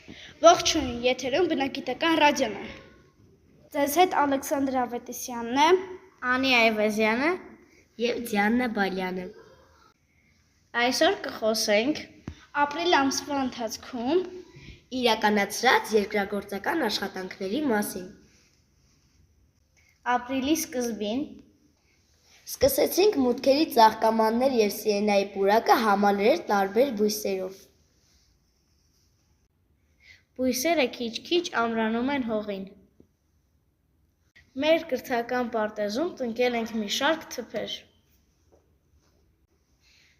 Ողջույն, եթերում բնագիտական ռադիոն է։ Ձեզ հետ Ալեքսանդր Ավետիսյանն է, Անի Այվազյանը և Դիանա Բալյանը։ Այսօր կխոսենք ապրիլ ամսվա ընթացքում իրականացրած երկրագործական աշխատանքների մասին։ ապրիլի սկզբին սկսեցինք մուտքերի ծաղկամաններ և Սիենայի պուրակը համալրել տարբեր բույսերով։ Բույսերը քիչ-քիչ ամրանում են հողին։ Մեր կրթական պարտեզում տնկել ենք մի շարք թփեր։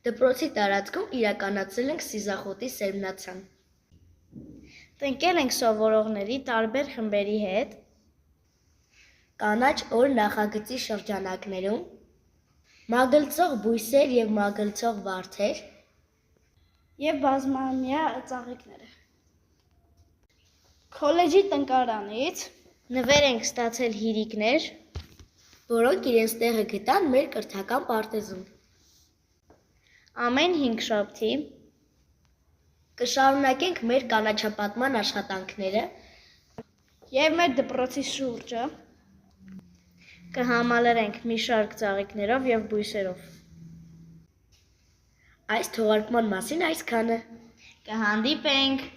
Դպրոցի տարածքում իրականացրել ենք սիզախոտի սերմնացան։ Տնկել ենք սովորողների տարբեր խմբերի հետ, կանաչ օր նախագծի շրջանակներում, մագլցող բույսեր և մագլցող վարդեր և բազմամյա ծաղիկները։ Քոլեջի տնկարանից նվեր ենք ստացել հիրիկներ, որոնք իրենց տեղը գտան մեր կրթական պարտեզում։ Ամեն հինգշաբթի կշարունակենք մեր կանաչապատման աշխատանքները և մեր դպրոցի շուրջը կհամալրենք մի շարք ծաղիկներով և բույսերով։ Այս թողարկման մասին այսքանը։ Կհանդիպենք։